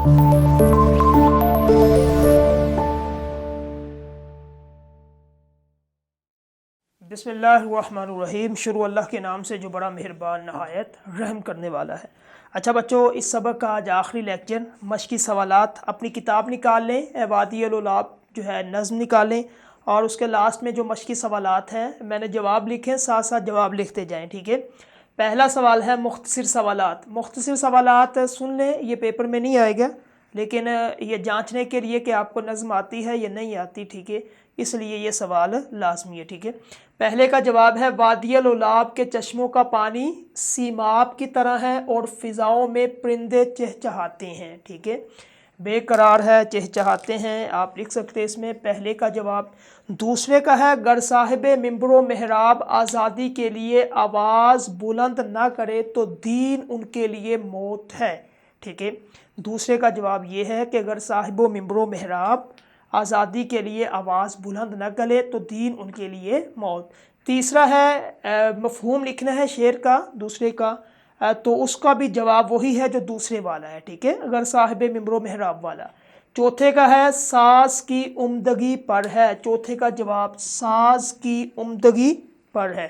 بسم اللہ الرحمن الرحیم۔ شروع اللہ کے نام سے جو بڑا مہربان نہایت رحم کرنے والا ہے۔ اچھا بچوں، اس سبق کا آج آخری لیکچر مشقی سوالات۔ اپنی کتاب نکال لیں، وادی الولاب جو ہے نظم نکالیں، اور اس کے لاسٹ میں جو مشقی سوالات ہیں میں نے جواب لکھے، ساتھ ساتھ جواب لکھتے جائیں، ٹھیک ہے۔ پہلا سوال ہے مختصر سوالات۔ مختصر سوالات سن لیں، یہ پیپر میں نہیں آئے گا، لیکن یہ جانچنے کے لیے کہ آپ کو نظم آتی ہے یا نہیں آتی، ٹھیک ہے، اس لیے یہ سوال لازمی ہے، ٹھیک ہے۔ پہلے کا جواب ہے وادی الولاب کے چشموں کا پانی سیماب کی طرح ہے اور فضاؤں میں پرندے چہچہاتے ہیں، ٹھیک ہے۔ بے قرار ہے، چہچہاتے ہیں، آپ لکھ سکتے ہیں اس میں پہلے کا جواب۔ دوسرے کا ہے گر صاحب ممبر و محراب آزادی کے لیے آواز بلند نہ کرے تو دین ان کے لیے موت ہے، ٹھیک ہے۔ دوسرے کا جواب یہ ہے کہ اگر صاحب و ممبر و محراب آزادی کے لیے آواز بلند نہ کرے تو دین ان کے لیے موت۔ تیسرا ہے مفہوم لکھنا ہے شعر کا دوسرے کا، تو اس کا بھی جواب وہی ہے جو دوسرے والا ہے، ٹھیک ہے، اگر صاحب ممبر و محراب والا۔ چوتھے کا ہے ساز کی عمدگی پر ہے، چوتھے کا جواب ساز کی عمدگی پر ہے۔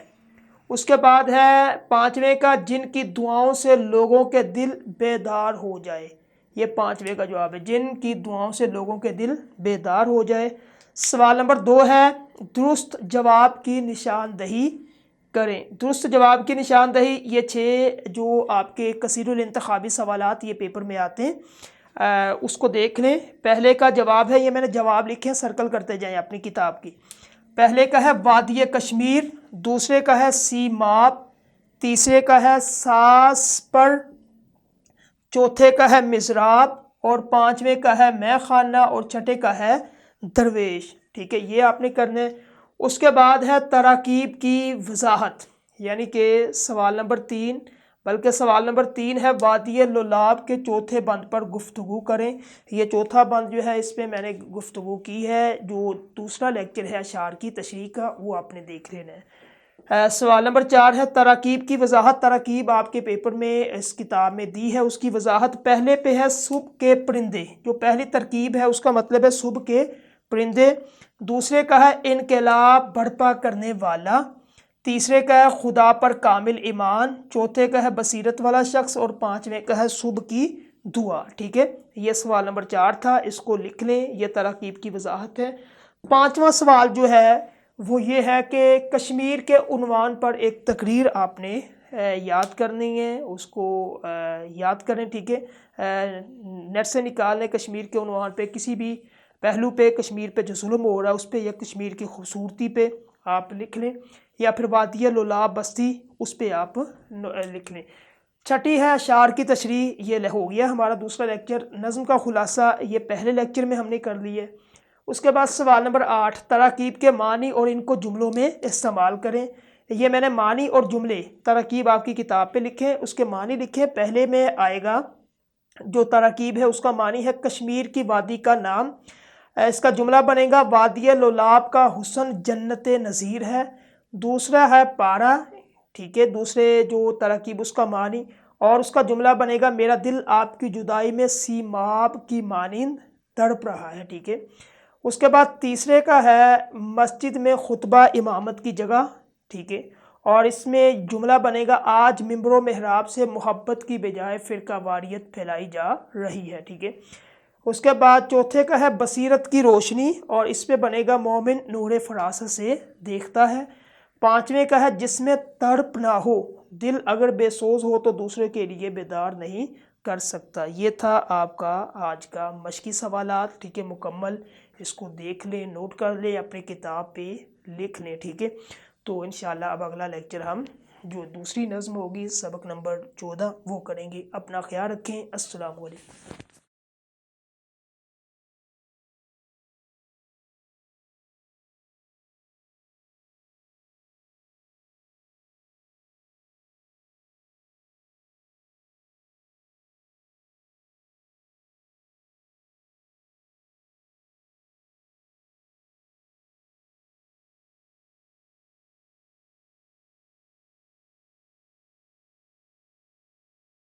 اس کے بعد ہے پانچویں کا جن کی دعاؤں سے لوگوں کے دل بیدار ہو جائے، یہ پانچویں کا جواب ہے، جن کی دعاؤں سے لوگوں کے دل بیدار ہو جائے۔ سوال نمبر 2 ہے درست جواب کی نشاندہی کریں۔ درست جواب کی نشاندہی، یہ 6 جو آپ کے کثیر الانتخابی سوالات یہ پیپر میں آتے ہیں، اس کو دیکھ لیں۔ پہلے کا جواب ہے، یہ میں نے جواب لکھے ہیں، سرکل کرتے جائیں اپنی کتاب کی۔ پہلے کا ہے وادی کشمیر، دوسرے کا ہے سیماب، تیسرے کا ہے ساس پر، چوتھے کا ہے مضراب، اور پانچویں کا ہے مے خانہ، اور چھٹے کا ہے درویش، ٹھیک ہے، یہ آپ نے کرنے۔ اس کے بعد ہے تراکیب کی وضاحت، یعنی کہ سوال نمبر 3، بلکہ سوال نمبر 3 ہے وادی الولاب کے چوتھے بند پر گفتگو کریں۔ یہ چوتھا بند جو ہے اس پہ میں نے گفتگو کی ہے، جو دوسرا لیکچر ہے اشعار کی تشریح کا، وہ آپ نے دیکھ لینا ہے۔ سوال نمبر 4 ہے تراکیب کی وضاحت۔ تراکیب آپ کے پیپر میں اس کتاب میں دی ہے، اس کی وضاحت پہلے پہ ہے صبح کے پرندے، جو پہلی ترکیب ہے اس کا مطلب ہے صبح کے پرندے۔ دوسرے کا ہے انقلاب برپا کرنے والا، تیسرے کا ہے خدا پر کامل ایمان، چوتھے کا ہے بصیرت والا شخص، اور پانچویں کا ہے صبح کی دعا، ٹھیک ہے۔ یہ سوال نمبر 4 تھا، اس کو لکھ لیں، یہ تراکیب کی وضاحت ہے۔ پانچواں سوال جو ہے وہ یہ ہے کہ کشمیر کے عنوان پر ایک تقریر آپ نے یاد کرنی ہے، اس کو یاد کریں، ٹھیک ہے، نیٹ سے نکال لیں۔ کشمیر کے عنوان پہ کسی بھی پہلو پہ کشمیر پہ جو ظلم ہو رہا ہے اس پہ، یا کشمیر کی خوبصورتی پہ آپ لکھ لیں، یا پھر وادی الولاب بستی اس پہ آپ لکھ لیں۔ چھٹی ہے اشعار کی تشریح، یہ ہو گیا ہمارا دوسرا لیکچر۔ نظم کا خلاصہ یہ پہلے لیکچر میں ہم نے کر لی ہے۔ اس کے بعد سوال نمبر 8 تراکیب کے معنی اور ان کو جملوں میں استعمال کریں۔ یہ میں نے معنی اور جملے تراکیب آپ کی کتاب پہ لکھے، اس کے معنی لکھے۔ پہلے میں آئے گا جو تراکیب ہے اس کا معنی ہے کشمیر کی وادی کا نام، اس کا جملہ بنے گا وادی الولاب کا حسن جنت نظیر ہے۔ دوسرا ہے پارا، ٹھیک ہے، دوسرے جو تراکیب اس کا معنی، اور اس کا جملہ بنے گا میرا دل آپ کی جدائی میں سیماب کی مانند تڑپ رہا ہے، ٹھیک ہے۔ اس کے بعد تیسرے کا ہے مسجد میں خطبہ امامت کی جگہ، ٹھیک ہے، اور اس میں جملہ بنے گا آج ممبر و محراب سے محبت کی بجائے فرقہ واریت پھیلائی جا رہی ہے، ٹھیک ہے۔ اس کے بعد چوتھے کا ہے بصیرت کی روشنی، اور اس پہ بنے گا مومن نور فراست سے دیکھتا ہے۔ پانچویں کا ہے جس میں تڑپ نہ ہو، دل اگر بے سوز ہو تو دوسرے کے لیے بیدار نہیں کر سکتا۔ یہ تھا آپ کا آج کا مشقی سوالات، ٹھیک ہے، مکمل۔ اس کو دیکھ لیں، نوٹ کر لیں، اپنی کتاب پہ لکھ لیں، ٹھیک ہے۔ تو انشاءاللہ اب اگلا لیکچر ہم جو دوسری نظم ہوگی سبق نمبر 14 وہ کریں گے۔ اپنا خیال رکھیں، السلام علیکم۔